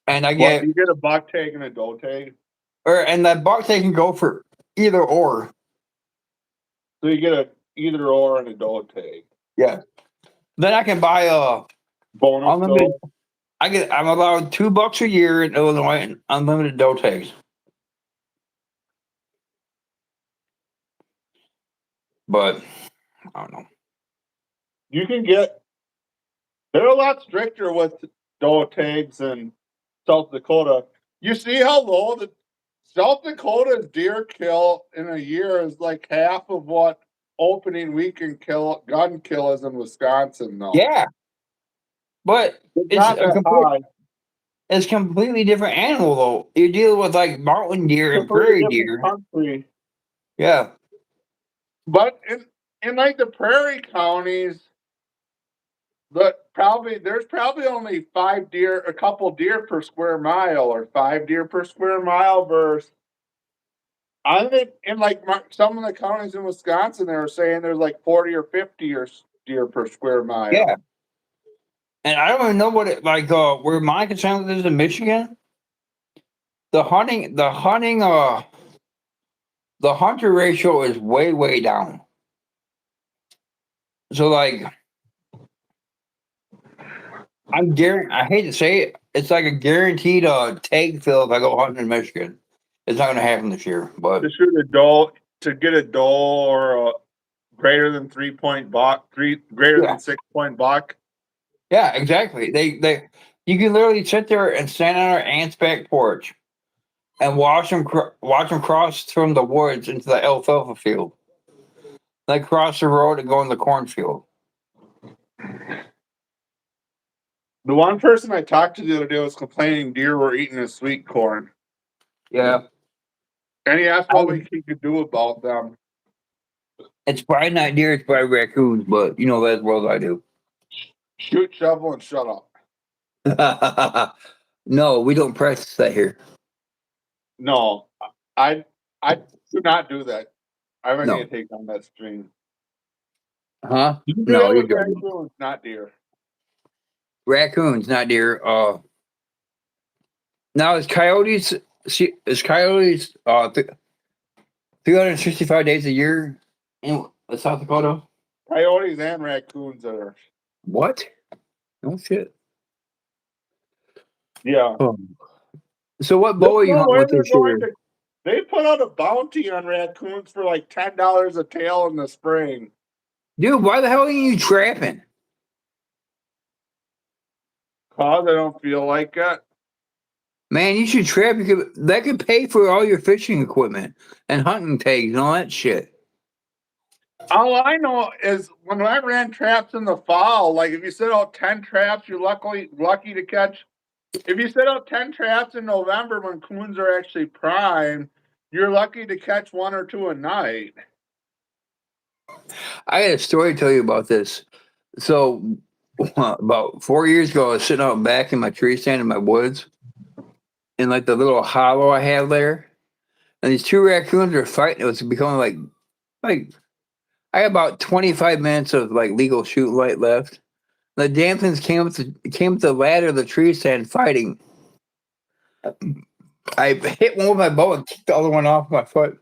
And I What, get you get a buck tag and a doe tag? and that box they can go for either or. So you get a either or and a doe tag. Yeah. Then I can buy a Bonus unlimited. doe. I'm allowed $2 a year in Illinois and unlimited doe tags. But I don't know. You can get, they're a lot stricter with doe tags in South Dakota. You see how low the South Dakota's deer kill in a year is like half of what opening weekend gun kill is in Wisconsin though. Yeah, but It's not that high. it's completely different animal though. You're dealing with like mountain deer and Completely prairie different deer. country. Yeah. But in like the prairie counties, there's probably only 5 deer, a couple deer per square mile, or 5 deer per square mile versus I think in like some of the counties in Wisconsin, they were saying there's like 40 or 50 deer per square Yeah. mile. And I don't even know what it like where my concern is in Michigan. The hunter ratio is way, way down. So like I hate to say it, it's like a guaranteed tag fill if I go hunting in Michigan. It's not gonna happen this year, but To shoot a doe, to get a doe or a greater than 3 point buck, greater yeah. than 6 point buck. Yeah, exactly. They you can literally sit there and stand on our aunt's back porch and watch them cross from the woods into the alfalfa field. They cross the road and go in the cornfield. The one person I talked to the other day was complaining deer were eating his sweet corn. Yeah, And he asked what we could do about them. it's probably not deer, it's probably raccoons, but you know that as well as I do. Shoot, shovel, and shut up. No, we don't practice that here. No, I do not do that. I might need No. to take down that string. Huh? You can do No, that you're with good. raccoons, not deer. Raccoons, not deer. Now is coyotes 365 days a year in South Dakota? Coyotes and raccoons are. What? No shit. Yeah. Oh. So what There's bow are you no hunting way with they're this going year? to. They put out a bounty on raccoons for like $10 a tail in the spring. Dude, why the hell are you trapping? Cause I don't feel like it. Man, you should trap. That could pay for all your fishing equipment and hunting tags and all that shit. All I know is when I ran traps in the fall, like if you set out 10 traps, you're lucky to catch. If you set out 10 traps in November when coons are actually prime, you're lucky to catch one or two a night. I got a story to tell you about this. So, about 4 years ago, I was sitting out back in my tree stand in my woods, in like the little hollow I have there, and these two raccoons were fighting. It was becoming like I had about 25 minutes of like legal shoot light left. The damn things came up the ladder of the tree stand fighting. I hit one with my bow and kicked the other one off my foot.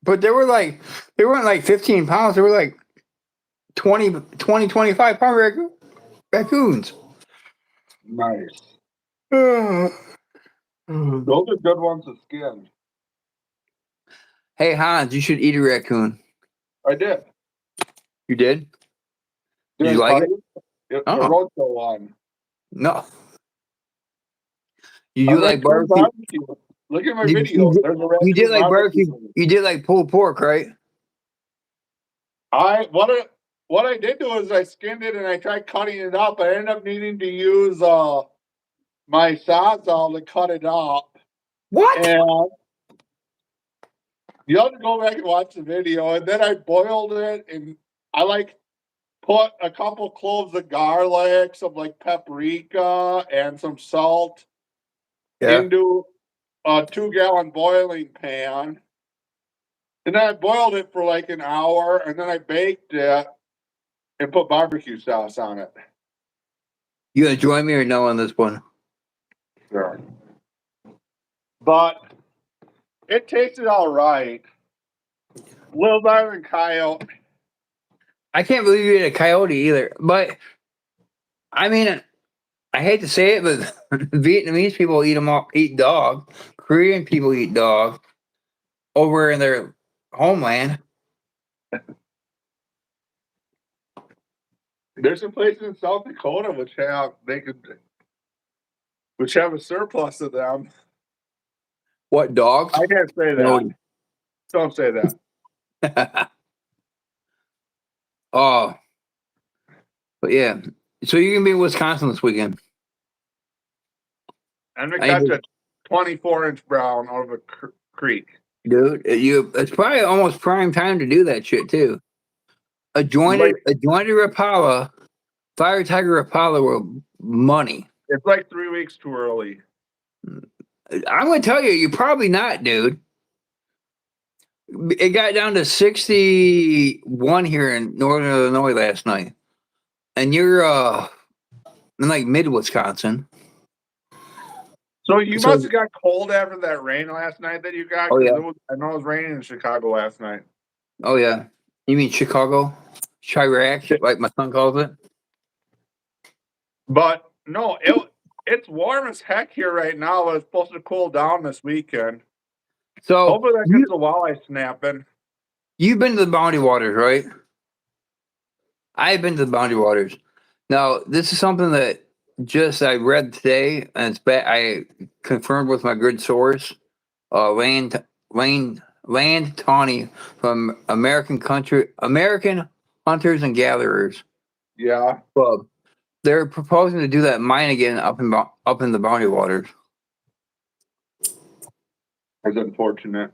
But they weren't like 15 pounds. They were like 25 pound raccoons. Nice. Hey, Those are good ones to skin. Hans, you should eat a raccoon. I did. You did? Did you During like it? cutting, the Oh, roadshow one. no. You A do like raccoon barbecue. barbecue. Look at my Did video. There's a you did raccoon like barbecue. barbecue. You did like pulled pork, right? What I did do is I skinned it and I tried cutting it up. I ended up needing to use my sawzall to cut it up. What? And you have to go back and watch the video. And then I boiled it, and I like put a couple cloves of garlic, some like paprika, and some salt into a 2-gallon boiling pan. And then I boiled it for like an hour, and then I baked it and put barbecue sauce on it. You gonna join me or no on this one? Sure. But it tasted all right. Little better than coyote. I can't believe you ate a coyote either. But I mean, I hate to say it, but Vietnamese people eat dog. Korean people eat dog over in their homeland. There's some places in South Dakota which have a surplus of them. What dogs? I can't say that. No. Don't say that. Oh, but yeah. So you're gonna be in Wisconsin this weekend? I'm gonna catch a 24-inch brown out of a creek. Dude, it's probably almost prime time to do that shit too. A jointed Rapala, Fire Tiger Rapala with money. It's like 3 weeks too early. I'm gonna tell you, you're probably not, dude. It got down to 61 here in northern Illinois last night. And you're in like mid Wisconsin. So you must have got cold after that rain last night that you got. Oh, yeah. I know it was raining in Chicago last night. Oh yeah. You mean Chicago? Chirac, like my son calls it. But no, it's warm as heck here right now, but it's supposed to cool down this weekend. So hopefully that gets the walleye snapping. You've been to the Boundary Waters, right? I've been to the Boundary Waters. Now, this is something that I read today, and it's I confirmed with my good source, Lane Tawney from American Hunters and Gatherers. Yeah. Club. They're proposing to do that mine again up in the Boundary Waters. That's unfortunate.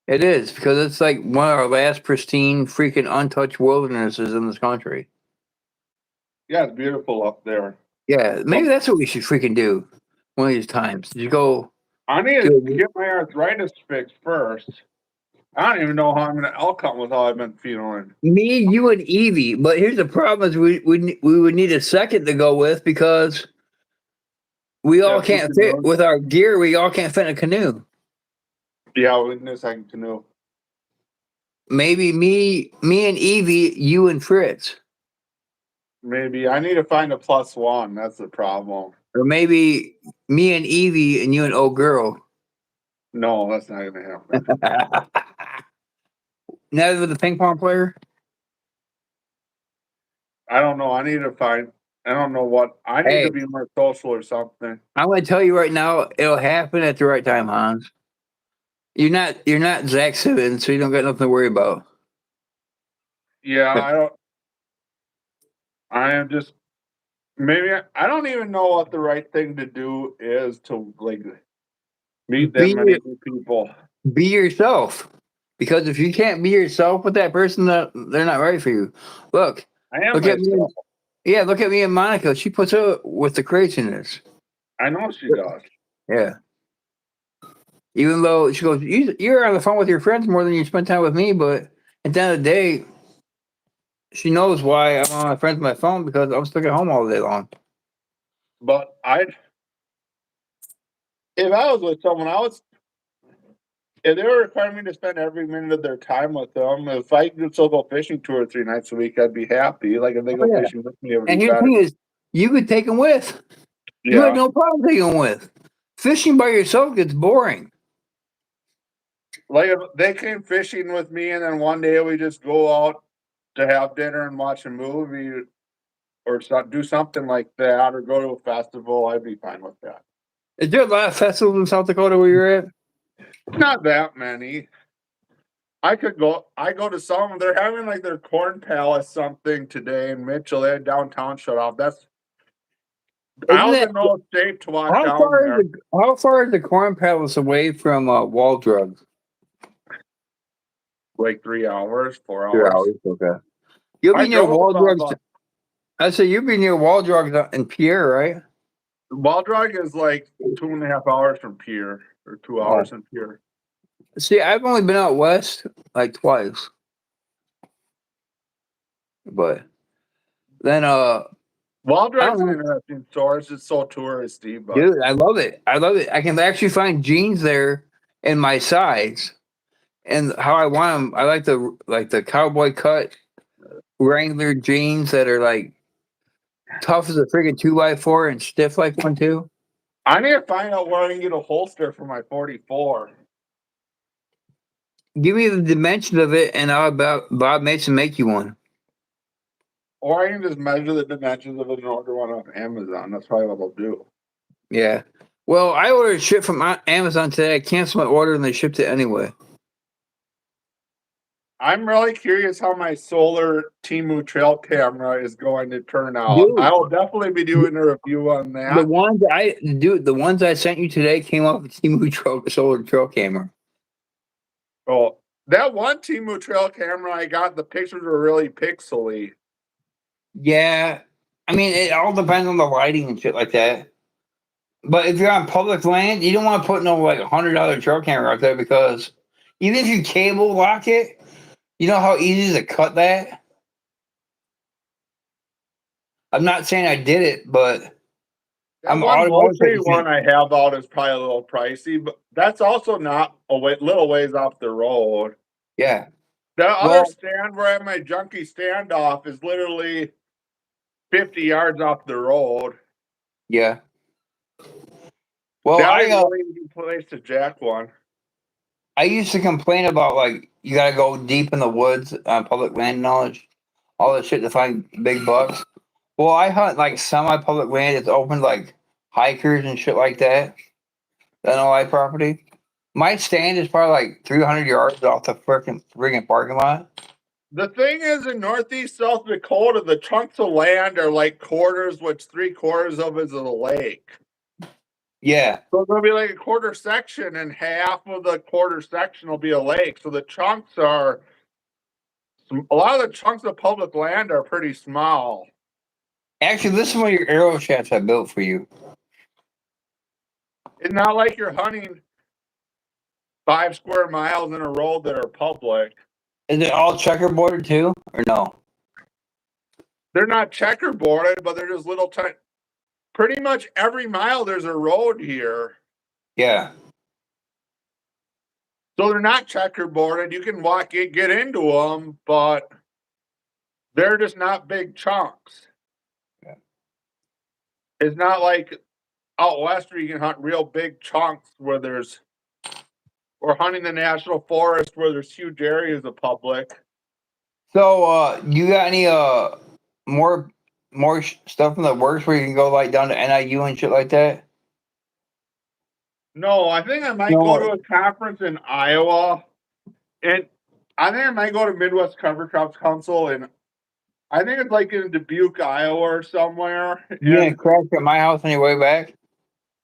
It is, because it's like one of our last pristine, freaking untouched wildernesses in this country. Yeah, it's beautiful up there. Yeah, maybe that's what we should freaking do one of these times. You go. I need to get my arthritis fixed first. I don't even know how I'm going to elk hunt with how I've been feeling. Me, you, and Evie. But here's the problem: is we would need a second to go with, because we all can't fit with our gear. We all can't fit in a canoe. Yeah, we need a second canoe. Maybe me and Evie, you and Fritz. Maybe I need to find a +1. That's the problem. Or maybe me and Evie and you and old girl. No, that's not going to happen. Neither with the ping pong player? I don't know. I need to find. I don't know what. I need to be more social or something. I'm going to tell you right now, it'll happen at the right time, Hans. You're not Zach Simmons, so you don't got nothing to worry about. Yeah, I don't. I am just. Maybe I don't even know what the right thing to do is to like meet that many people. Be yourself. Because if you can't be yourself with that person, they're not right for you. Look. I am look myself. at me. Look at me and Monica. She puts up with the craziness. I know she does. Yeah. Even though she goes, you're on the phone with your friends more than you spend time with me, but at the end of the day, she knows why I'm on my friends on my phone, because I'm stuck at home all day long. But if I was with someone, if they were requiring me to spend every minute of their time with them, if I could still go fishing 2 or 3 nights a week, I'd be happy. Like if they go fishing with me, and here's the thing is, you could take them with. Yeah. You had no problem taking them with. Fishing by yourself gets boring. Like if they came fishing with me, and then one day we just go out to have dinner and watch a movie, or do something like that, or go to a festival, I'd be fine with that. Is there a lot of festivals in South Dakota where you're at? Not that many. I go to some. They're having like their Corn Palace something today in Mitchell. They had downtown shut off. I also know it's safe to walk down there. How far is the Corn Palace away from Wall Drugs? Like 3 hours, 4 hours. 3 hours, okay. You'll I be near drove Waldrug's. I said you'll be near Waldrug's in Pierre, right? Waldrug is like 2.5 hours from Pierre, or 2 hours from Pierre. See, I've only been out west like twice, but then I Waldrug's don't an know, interesting store. It's just so touristy, but dude. I love it. I love it. I can actually find jeans there in my size and how I want them. I like the cowboy cut Wrangler jeans that are like tough as a friggin' 2x4 and stiff like one too. I need to find out where I can get a holster for my 44. Give me the dimensions of it, and I'll about Bob Mason make you one. Or I can just measure the dimensions of it and order one off Amazon. That's probably what I'll do. Yeah. Well, I ordered shit from Amazon today. I canceled my order and they shipped it anyway. I'm really curious how my solar Temu trail camera is going to turn out. Dude, I will definitely be doing a review on the that. ones I sent you today came off the solar trail camera. Oh, that one Temu trail camera I got, the pictures were really pixely. Yeah. I mean, it all depends on the lighting and shit like that. But if you're on public land, you don't want to put no like $100 trail camera out there because even if you cable lock it, you know how easy it is to cut that? I'm not saying I did it, but That I'm one always Moultrie one I have out is probably a little pricey, but that's also not little ways off the road. yeah. The other Well, stand where I have my junkie standoff is literally 50 yards off the road. yeah. Well, That would be a really easy place to jack one. I used to complain about like you gotta go deep in the woods on public land knowledge, all that shit to find big bucks. Well, I hunt like semi-public land. It's open to, like hikers and shit like that. NOI property. My stand is probably like 300 yards off the freaking parking lot. The thing is, in northeast South Dakota, the chunks of land are like quarters, which 3/4 of is a lake. Yeah, So there'll be like a quarter section, and half of the quarter section will be a lake. So the chunks are a lot of the chunks of public land are pretty small. actually, this is one of your arrow shafts I built for you. It's not like you're hunting 5 square miles in a road that are public. Is it all checkerboarded too, or no? They're not checkerboarded, but they're just little tiny. Pretty much every mile there's a road here. Yeah. So they're not checkerboarded. You can walk in, get into them, but they're just not big chunks. Yeah. It's not like out west where you can hunt real big chunks or hunting the national forest where there's huge areas of public. So, you got any more stuff in the works where you can go like down to NIU and shit like that? No, I think I might go to No. a conference in Iowa, and I think I might go to Midwest Cover Crops Council, and I think it's like in Dubuque, Iowa, or somewhere. You And didn't crash at my house on your way back?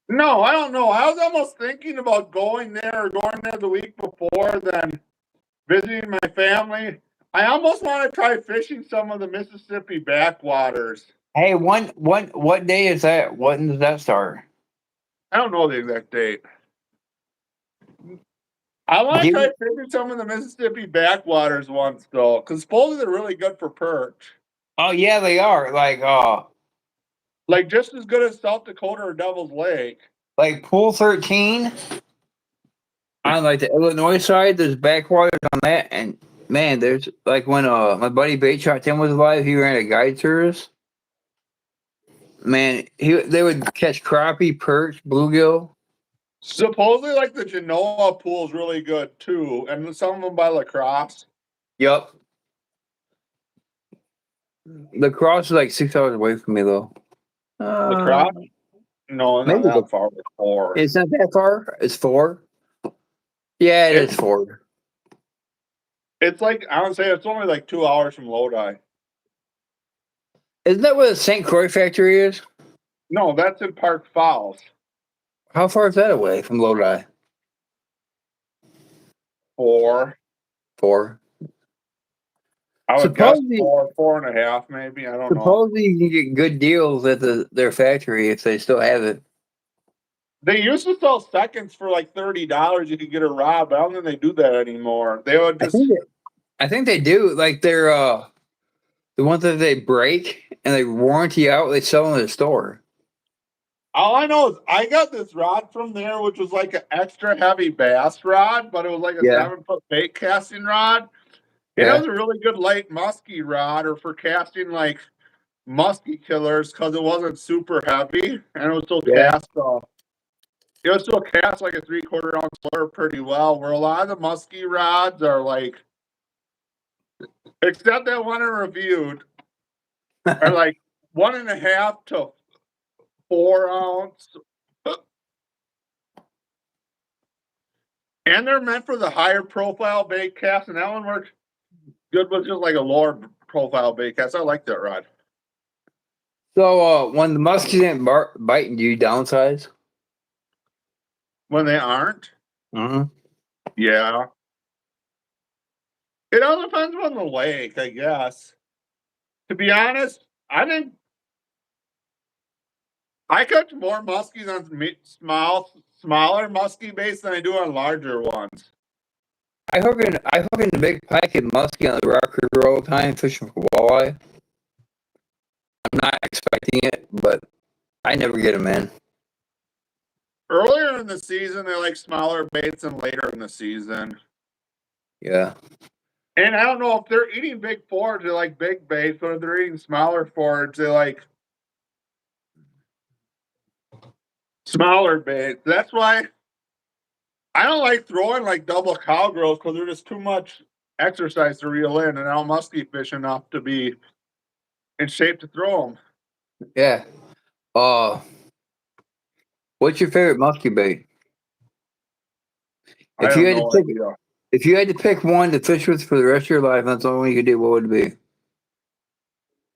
no, I don't know. I was almost thinking about going there or going there the week before, then visiting my family. I almost want to try fishing some of the Mississippi backwaters. Hey, what day is that? When does that start? I don't know the exact date. I want to Give try me, fishing some of the Mississippi backwaters once, though, because supposedly they're really good for perch. oh yeah, they are. Like just as good as South Dakota or Devil's Lake. Like pool 13 on like the Illinois side, there's backwaters on that, and man, there's like when my buddy Bait Shot Tim was alive, he ran a guide service. Man, they would catch crappie, perch, bluegill. Supposedly, like the Genoa pool is really good too, and some of them by La Crosse. Yep. The cross is like 6 hours away from me though. La Crosse? No, not Maybe that far. It's 4. it's not that far. It's 4. Yeah, it is 4. It's like I would say it's only like 2 hours from Lodi. Isn't that where the St. Croix factory is? No, that's in Park Falls. How far is that away from Lodi? 4. 4. I would guess Supposedly, 4.5, maybe. I don't know. supposedly you can get good deals at their factory if they still have it. They used to sell seconds for like $30. You could get a rod, but I don't think they do that anymore. They would I just. think they do. Like they're the ones that they break and they warranty out. They sell in the store. All I know is I got this rod from there, which was like an extra heavy bass rod, but it was like a Yeah, 7-foot bait casting rod. And it yeah, was a really good light musky rod, or for casting like musky killers, because it wasn't super heavy and it was still yeah. cast. It was still cast like a 3/4 ounce lure pretty well. Where a lot of the musky rods are like, except that one I reviewed, are like 1.5 to 4 ounce, and they're meant for the higher profile bait cast. And that one works good with just like a lower profile bait cast. I like that rod. So when the muskies ain't biting, do you downsize? When they aren't, Mm-hmm. yeah. It all depends on the lake, I guess. To be honest, I think I catch more muskies on smaller muskie baits than I do on larger ones. I hook in the big pike and muskie on the rock river all the time, fishing for walleye. I'm not expecting it, but I never get them in. Earlier in the season, they like smaller baits, and later in the season. Yeah. And I don't know if they're eating big forage, they like big baits, but if they're eating smaller forage, they like smaller baits. That's why I don't like throwing like double cowgirls, because they're just too much exercise to reel in, and I don't musky fish enough to be in shape to throw them. Yeah. Uh, what's your favorite muskie bait? I If you have had to no pick, idea. if you had to pick one to fish with for the rest of your life, that's the only one you could do. What would it be?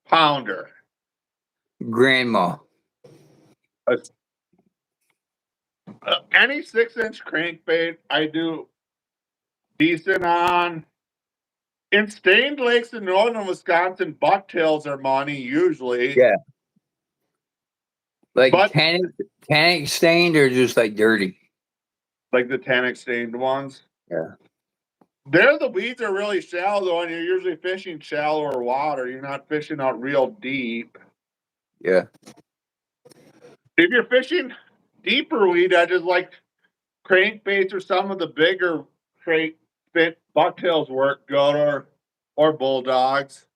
Pounder. Grandma. Any 6-inch crankbait, I do decent on. In stained lakes in northern Wisconsin, bucktails are money usually. Yeah. Like But tannic stained or just like dirty? like the tannic stained ones. Yeah. There, the weeds are really shallow, though, and you're usually fishing shallower water. You're not fishing out real deep. Yeah. If you're fishing deeper weed, I just like crankbaits or some of the bigger crankbait bucktails work good, or bulldogs.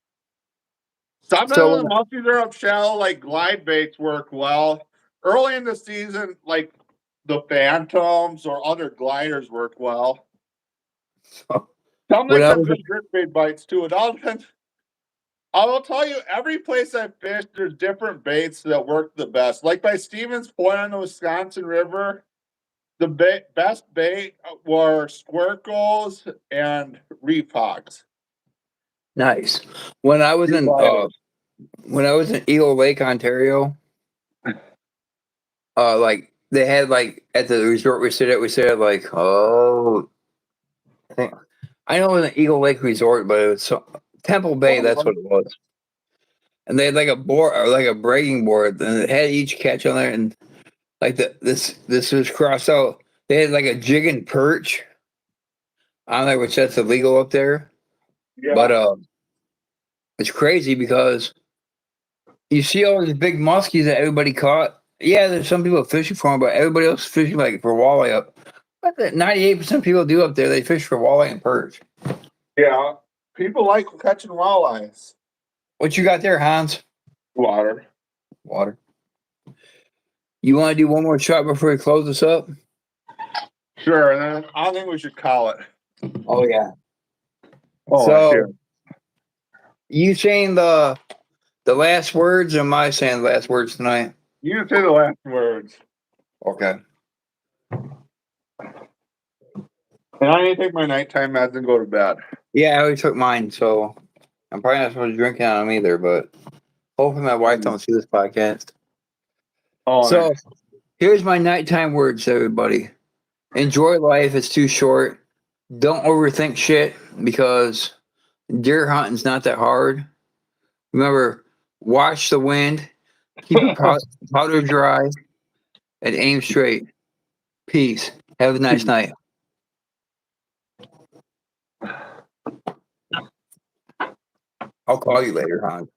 Sometimes when So the muskies are up shallow, like glide baits work well. Early in the season, like the phantoms or other gliders work well. Some when like I some was good jerkbait bites too. It all depends. I will tell you, every place I fished, there's different baits that work the best. Like by Stevens Point on the Wisconsin River, the best bait were squircles and reef hogs. nice. When I was in Gliders. when I was in Eagle Lake, Ontario, like they had like at the resort we stayed at like I think I know it was an Eagle Lake resort, but it was Temple Bay. That's what it was. And they had like a board or like a breaking board, and it had each catch on there, and like this was crossed out. They had like a jig and perch on there, which that's illegal up there. But Yeah. it's crazy because you see all these big muskies that everybody caught. Yeah, there's some people fishing for them, but everybody else is fishing like for walleye up. What the 98% of people do up there, they fish for walleye and perch. Yeah. People like catching walleyes. What you got there, Hans? Water. Water. You want to do one more shot before we close this up? Sure, and then I think we should call it. Oh yeah. Oh, So you saying the last words, or am I saying the last words tonight? you can say the last words. Okay. And I need to take my nighttime meds and go to bed. Yeah, I already took mine, so I'm probably not supposed to drink on them either, but hopefully my wife don't see this podcast. Oh, So nice. here's my nighttime words, everybody. Enjoy life, it's too short. Don't overthink shit, because Deer hunting's not that hard. Remember, watch the wind, keep your powder dry, and aim straight. Peace. Have a nice night. I'll call you later, hon.